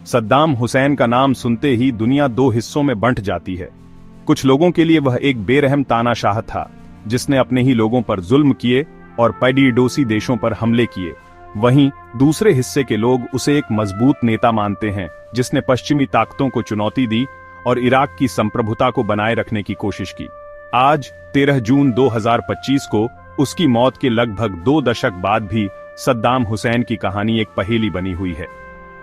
सद्दाम हुसैन का नाम सुनते ही दुनिया दो हिस्सों में बंट जाती है। कुछ लोगों के लिए वह एक बेरहम तानाशाह था जिसने अपने ही लोगों पर जुल्म किए और पड़ोसी देशों पर हमले किए। वहीं दूसरे हिस्से के लोग उसे एक मजबूत नेता मानते हैं जिसने पश्चिमी ताकतों को चुनौती दी और इराक की संप्रभुता को बनाए रखने की कोशिश की। आज 13 जून 2025 को उसकी मौत के लगभग 2 दशक बाद भी सद्दाम हुसैन की कहानी एक पहेली बनी हुई है।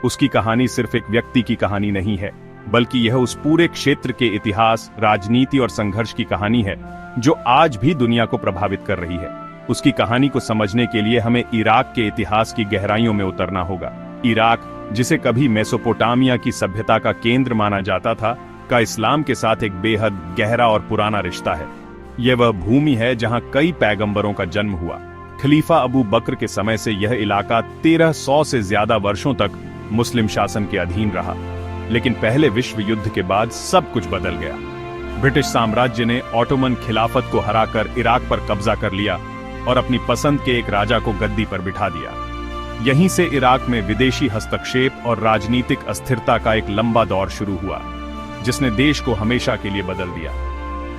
उसकी कहानी सिर्फ एक व्यक्ति की कहानी नहीं है, बल्कि यह उस पूरे क्षेत्र के इतिहास, राजनीति और संघर्ष की कहानी है जो आज भी दुनिया को प्रभावित कर रही है। उसकी कहानी को समझने के लिए हमें इराक के इतिहास की गहराइयों में उतरना होगा। इराक, जिसे कभी मेसोपोटामिया की सभ्यता का केंद्र माना जाता था, का इस्लाम के साथ एक बेहद गहरा और पुराना रिश्ता है। यह वह भूमि है जहां कई पैगंबरों का जन्म हुआ। खलीफा अबू बकर के समय से यह इलाका 1300 से ज्यादा वर्षों तक मुस्लिम शासन के अधीन रहा। लेकिन पहले विश्व युद्ध के बाद सब कुछ बदल गया। ब्रिटिश साम्राज्य ने ऑटोमन खिलाफत को हराकर इराक पर कब्जा कर लिया और अपनी पसंद के एक राजा को गद्दी पर बिठा दिया। यहीं से इराक में विदेशी हस्तक्षेप और राजनीतिक अस्थिरता का एक लंबा दौर शुरू हुआ, जिसने देश को हमेशा के लिए बदल दिया।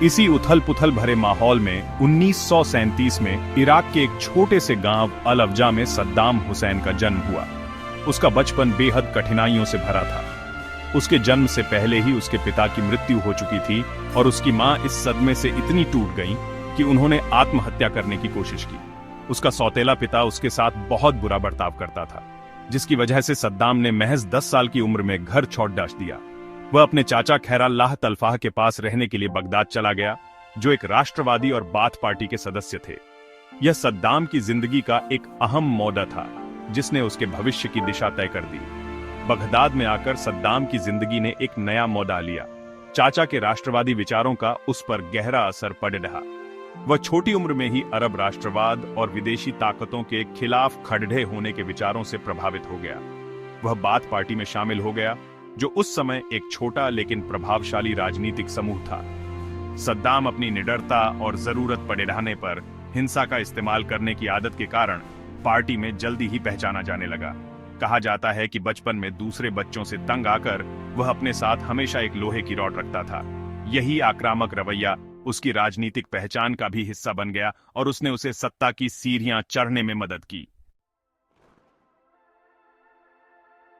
इसी उथल पुथल भरे माहौल में 1937 में इराक के एक छोटे से गांव अल अफजा में सद्दाम हुसैन का जन्म हुआ। उसका बचपन बेहद कठिनाइयों से भरा था। उसके जन्म से पहले ही उसके पिता की मृत्यु हो चुकी थी और उसकी मां इस सदमे से इतनी टूट गईं कि उन्होंने आत्महत्या करने की कोशिश की। उसका सौतेला पिता उसके साथ बहुत बुरा बर्ताव करता था, जिसकी वजह से सद्दाम ने महज 10 साल की उम्र में घर छोड़ डाल दिया। वह अपने चाचा खैराल्लाह तलफाह के पास रहने के लिए बगदाद चला गया, जो एक राष्ट्रवादी और बाथ पार्टी के सदस्य थे। यह सद्दाम की जिंदगी का एक अहम मोड़ था, जिसने उसके भविष्य की दिशा तय कर दी। बगदाद में आकर सद्दाम की जिंदगी ने एक नया मोड़ लिया। चाचा के राष्ट्रवादी विचारों का उस पर गहरा असर पड़ रहा। वह छोटी उम्र में ही अरब राष्ट्रवाद और विदेशी ताकतों के खिलाफ खड़े होने के विचारों से प्रभावित हो गया। वह बाथ पार्टी में शामिल हो गया, जो उस समय एक छोटा लेकिन प्रभावशाली राजनीतिक समूह था। सद्दाम अपनी निडरता और जरूरत पड़े रहने पर हिंसा का इस्तेमाल करने की आदत के कारण पार्टी में जल्दी ही पहचाना जाने लगा। कहा जाता है कि बचपन में दूसरे बच्चों से तंग आकर वह अपने साथ हमेशा एक लोहे की रॉड रखता था। यही आक्रामक रवैया उसकी राजनीतिक पहचान का भी हिस्सा बन गया और उसने उसे सत्ता की सीढ़ियां चढ़ने में मदद की।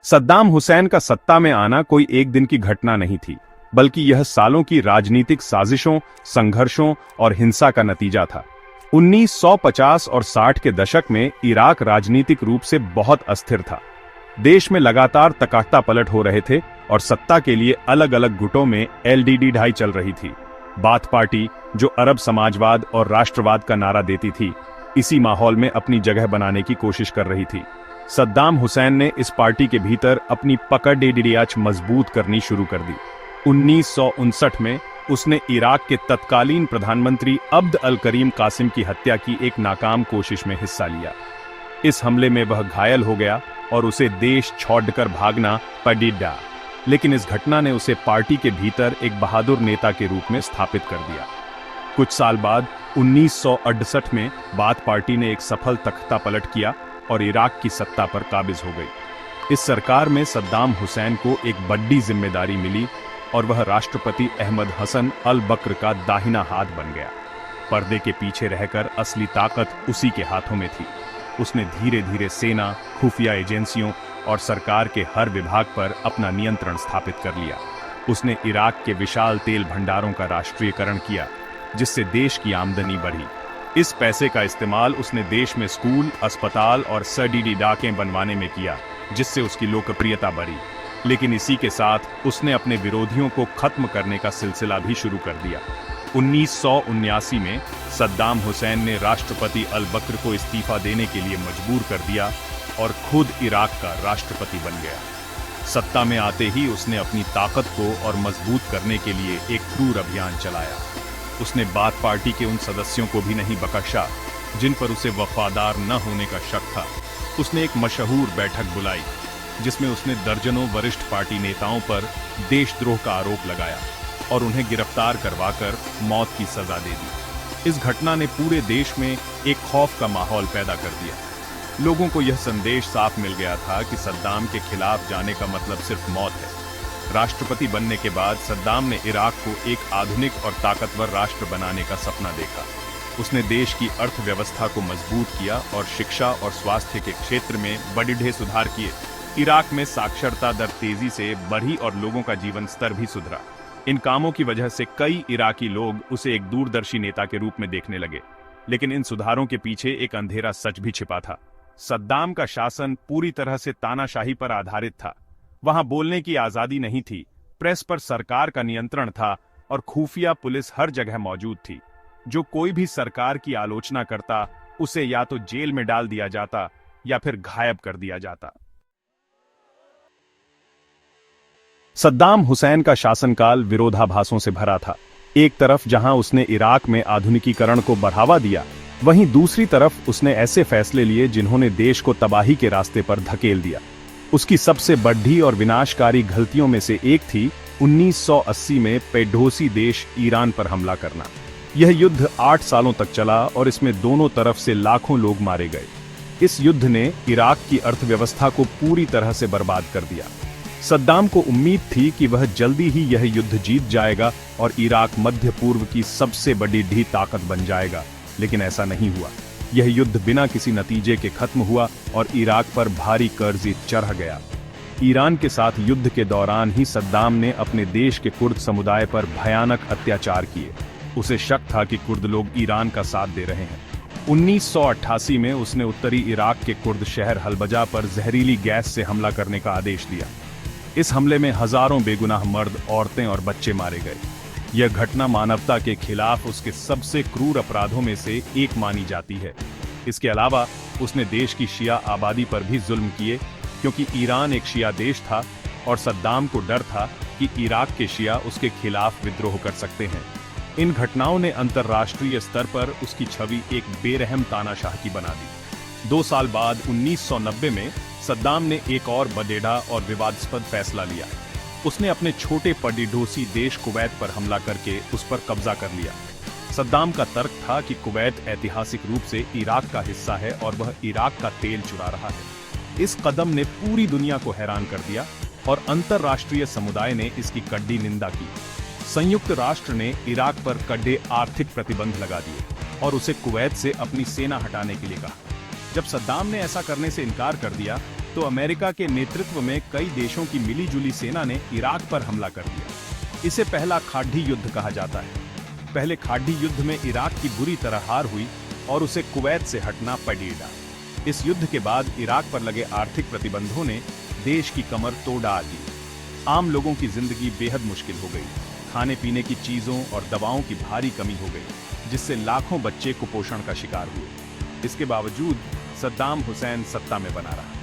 सद्दाम हुसैन का सत्ता में आना कोई एक दिन की घटना नहीं थी, बल्कि यह सालों की राजनीतिक साजिशों, संघर्षों और हिंसा का नतीजा था। 1950 और 60 के दशक में इराक राजनीतिक रूप से बहुत अस्थिर था। देश में लगातार तख्तापलट हो रहे थे और सत्ता के लिए अलग अलग गुटों में LDD ढाई चल रही थी। बाथ पार्टी, जो अरब समाजवाद और राष्ट्रवाद का नारा देती थी, इसी माहौल में अपनी जगह बनाने की कोशिश कर रही थी। सद्दाम हुसैन ने इस पार्टी के भीतर अपनी पकड़ मजबूत करनी शुरू कर दी। 1959 में उसने इराक के तत्कालीन प्रधानमंत्री अब्द अल करीम कासिम की हत्या की एक नाकाम कोशिश में हिस्सा लिया। इस हमले में वह घायल हो गया और उसे देश छोड़कर भागना पड़ा, लेकिन इस घटना ने उसे पार्टी के भीतर एक बहादुर नेता के रूप में स्थापित कर दिया। कुछ साल बाद 1968 में बाथ पार्टी ने एक सफल तख्तापलट किया और इराक की सत्ता पर काबिज हो गई। इस सरकार में सद्दाम हुसैन को एक बड़ी जिम्मेदारी मिली और वह राष्ट्रपति अहमद हसन अल बकर का दाहिना हाथ बन गया। पर्दे के पीछे रहकर असली ताकत उसी के हाथों में थी। उसने धीरे धीरे सेना, खुफिया एजेंसियों और सरकार के हर विभाग पर अपना नियंत्रण स्थापित कर लिया। उसने इराक के विशाल तेल भंडारों का राष्ट्रीयकरण किया, जिससे देश की आमदनी बढ़ी। इस पैसे का इस्तेमाल उसने देश में स्कूल, अस्पताल और सडीडी डाकें बनवाने में किया, जिससे उसकी लोकप्रियता बढ़ी। लेकिन इसी के साथ उसने अपने विरोधियों को खत्म करने का सिलसिला भी शुरू कर दिया। 1979 में सद्दाम हुसैन ने राष्ट्रपति अल बकर को इस्तीफा देने के लिए मजबूर कर दिया और खुद इराक का राष्ट्रपति बन गया। सत्ता में आते ही उसने अपनी ताकत को और मजबूत करने के लिए एक क्रूर अभियान चलाया। उसने बाथ पार्टी के उन सदस्यों को भी नहीं बख्शा जिन पर उसे वफादार न होने का शक था। उसने एक मशहूर बैठक बुलाई, जिसमें उसने दर्जनों वरिष्ठ पार्टी नेताओं पर देशद्रोह का आरोप लगाया और उन्हें गिरफ्तार करवाकर मौत की सजा दे दी। इस घटना ने पूरे देश में एक खौफ का माहौल पैदा कर दिया। लोगों को यह संदेश साफ मिल गया था कि सद्दाम के खिलाफ जाने का मतलब सिर्फ मौत है। राष्ट्रपति बनने के बाद सद्दाम ने इराक को एक आधुनिक और ताकतवर राष्ट्र बनाने का सपना देखा। उसने देश की अर्थव्यवस्था को मजबूत किया और शिक्षा और स्वास्थ्य के क्षेत्र में बड़े सुधार किए। इराक में साक्षरता दर तेजी से बढ़ी और लोगों का जीवन स्तर भी सुधरा। इन कामों की वजह से कई इराकी लोग उसे एक दूरदर्शी नेता के रूप में देखने लगे। लेकिन इन सुधारों के पीछे एक अंधेरा सच भी छिपा था। सद्दाम का शासन पूरी तरह से तानाशाही पर आधारित था। वहां बोलने की आजादी नहीं थी, प्रेस पर सरकार का नियंत्रण था और खुफिया पुलिस हर जगह मौजूद थी। जो कोई भी सरकार की आलोचना करता, उसे या तो जेल में डाल दिया जाता या फिर गायब कर दिया जाता। सद्दाम हुसैन का शासनकाल विरोधाभासों से भरा था। एक तरफ जहां उसने इराक में आधुनिकीकरण को बढ़ावा दिया, वहीं दूसरी तरफ उसने ऐसे फैसले लिए जिन्होंने देश को तबाही के रास्ते पर धकेल दिया। उसकी सबसे बड़ी और विनाशकारी गलतियों में से एक थी 1980 में पेडोसी देश ईरान पर हमला करना। यह युद्ध 8 सालों तक चला और इसमें दोनों तरफ से लाखों लोग मारे गए। इस युद्ध ने इराक की अर्थव्यवस्था को पूरी तरह से बर्बाद कर दिया। सद्दाम को उम्मीद थी कि वह जल्दी ही यह युद्ध जीत जाएगा और इराक मध्य पूर्व की सबसे बड़ी ताकत बन जाएगा, लेकिन ऐसा नहीं हुआ। यह युद्ध बिना किसी नतीजे के खत्म हुआ और इराक पर भारी कर्ज चढ़ गया। ईरान के साथ युद्ध के दौरान ही सद्दाम ने अपने देश के कुर्द समुदाय पर भयानक अत्याचार किए। उसे शक था कि कुर्द लोग ईरान का साथ दे रहे हैं। 1988 में उसने उत्तरी इराक के कुर्द शहर हलबजा पर जहरीली गैस से हमला करने का आदेश दिया। इस हमले में हजारों बेगुनाह मर्द, औरतें और बच्चे मारे गए। यह घटना मानवता के खिलाफ उसके सबसे क्रूर अपराधों में से एक मानी जाती है। इसके अलावा उसने देश की शिया आबादी पर भी जुल्म किए, क्योंकि ईरान एक शिया देश था और सद्दाम को डर था कि इराक के शिया उसके खिलाफ विद्रोह कर सकते हैं। इन घटनाओं ने अंतर्राष्ट्रीय स्तर पर उसकी छवि एक बेरहम तानाशाह की बना दी। 2 साल बाद 1990 में सद्दाम ने एक और बदेड़ा और विवादास्पद फैसला लिया। उसने अपने छोटे पड़ोसी देश कुवैत पर हमला करके उस पर कब्जा कर लिया। सद्दाम का तर्क था कि कुवैत ऐतिहासिक रूप से इराक का हिस्सा है और वह इराक का तेल चुरा रहा है। इस कदम ने पूरी दुनिया को हैरान कर दिया और अंतर्राष्ट्रीय समुदाय ने इसकी कड़ी निंदा की। संयुक्त राष्ट्र ने इराक पर कड़े आर्थिक प्रतिबंध लगा दिए और उसे कुवैत से अपनी सेना हटाने के लिए कहा। जब सद्दाम ने ऐसा करने से इनकार कर दिया, तो अमेरिका के नेतृत्व में कई देशों की मिलीजुली सेना ने इराक पर हमला कर दिया। इसे पहला खाड़ी युद्ध कहा जाता है। पहले खाड़ी युद्ध में इराक की बुरी तरह हार हुई और उसे कुवैत से हटना पड़ा। इस युद्ध के बाद इराक पर लगे आर्थिक प्रतिबंधों ने देश की कमर तोड़ दी। आम लोगों की जिंदगी बेहद मुश्किल हो गई। खाने पीने की चीजों और दवाओं की भारी कमी हो गई, जिससे लाखों बच्चे कुपोषण का शिकार हुए। इसके बावजूद सद्दाम हुसैन सत्ता में बना रहा।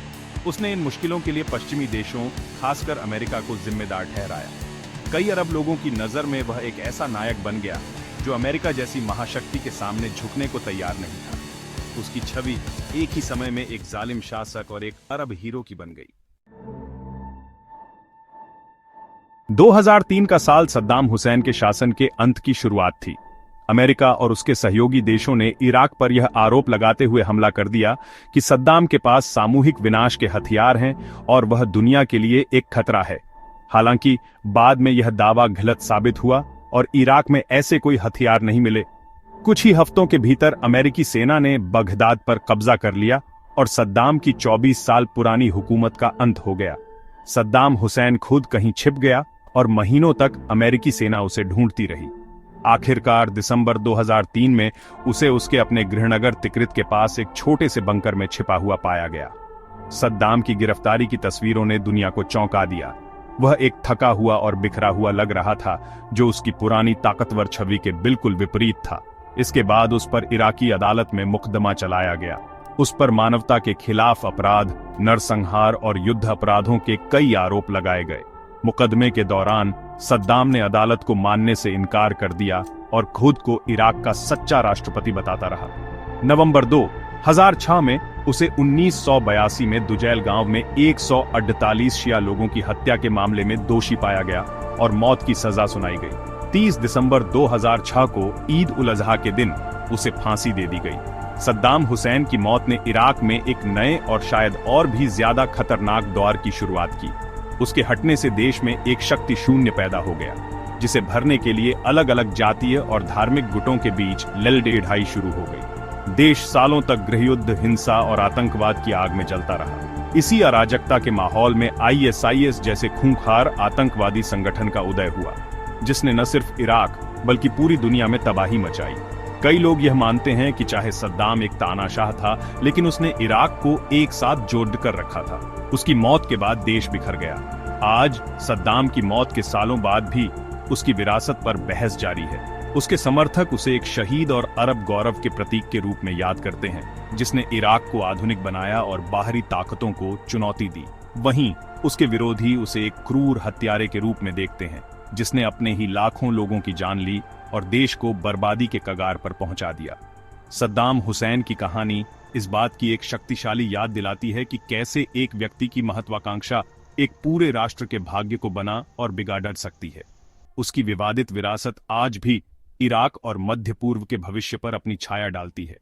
उसने इन मुश्किलों के लिए पश्चिमी देशों, खासकर अमेरिका को जिम्मेदार ठहराया। कई अरब लोगों की नजर में वह एक ऐसा नायक बन गया जो अमेरिका जैसी महाशक्ति के सामने झुकने को तैयार नहीं था। उसकी छवि एक ही समय में एक जालिम शासक और एक अरब हीरो की बन गई। 2003 का साल सद्दाम हुसैन के शासन के अंत की शुरुआत थी। अमेरिका और उसके सहयोगी देशों ने इराक पर यह आरोप लगाते हुए हमला कर दिया कि सद्दाम के पास सामूहिक विनाश के हथियार हैं और वह दुनिया के लिए एक खतरा है। हालांकि बाद में यह दावा गलत साबित हुआ और इराक में ऐसे कोई हथियार नहीं मिले। कुछ ही हफ्तों के भीतर अमेरिकी सेना ने बगदाद पर कब्जा कर लिया और सद्दाम की 24 साल पुरानी हुकूमत का अंत हो गया। सद्दाम हुसैन खुद कहीं छिप गया और महीनों तक अमेरिकी सेना उसे ढूंढती रही। आखिरकार दिसंबर 2003 में उसे उसके अपने गृहनगर तिक्रित के पास एक छोटे से बंकर में छिपा हुआ पाया गया। सद्दाम की गिरफ्तारी की तस्वीरों ने दुनिया को चौंका दिया। वह एक थका हुआ और बिखरा हुआ लग रहा था, जो उसकी पुरानी ताकतवर छवि के बिल्कुल विपरीत था। इसके बाद उस पर इराकी अदालत में मुकदमा चलाया गया। उस पर मानवता के खिलाफ अपराध, नरसंहार और युद्ध अपराधों के कई आरोप लगाए गए। मुकदमे के दौरान सद्दाम ने अदालत को मानने से इनकार कर दिया और खुद को इराक का सच्चा राष्ट्रपति बताता रहा। नवंबर 2006 में उसे 1982 में दुजैल गांव में 148 शिया लोगों की हत्या के मामले में दोषी पाया गया और मौत की सजा सुनाई गई। 30 दिसंबर 2006 को ईद उल अजहा के दिन उसे फांसी दे दी गई। सद्दाम हुसैन की मौत ने इराक में एक नए और शायद और भी ज्यादा खतरनाक दौर की शुरुआत की। उसके हटने से देश में एक शक्ति शून्य पैदा हो गया, जिसे भरने के लिए अलग अलग जातीय और धार्मिक गुटों के बीच लड़ाई शुरू हो गई। देश सालों तक गृहयुद्ध, हिंसा और आतंकवाद की आग में जलता रहा। इसी अराजकता के माहौल में ISIS जैसे खूंखार आतंकवादी संगठन का उदय हुआ, जिसने न सिर्फ इराक बल्कि पूरी दुनिया में तबाही मचाई। कई लोग यह मानते हैं कि चाहे सद्दाम एक तानाशाह था, लेकिन उसने इराक को एक साथ जोड़ कर रखा था। उसकी मौत के बाद देश बिखर गया। आज सद्दाम की मौत के सालों बाद भी उसकी विरासत पर बहस जारी है। उसके समर्थक उसे एक शहीद और अरब गौरव के प्रतीक के रूप में याद करते हैं, जिसने इराक को आधुनिक बनाया और बाहरी ताकतों को चुनौती दी। वहीं उसके विरोधी उसे एक क्रूर हत्यारे के रूप में देखते हैं, जिसने अपने ही लाखों लोगों की जान ली और देश को बर्बादी के कगार पर पहुंचा दिया। सद्दाम हुसैन की कहानी इस बात की एक शक्तिशाली याद दिलाती है कि कैसे एक व्यक्ति की महत्वाकांक्षा एक पूरे राष्ट्र के भाग्य को बना और बिगाड़ सकती है। उसकी विवादित विरासत आज भी इराक और मध्य पूर्व के भविष्य पर अपनी छाया डालती है।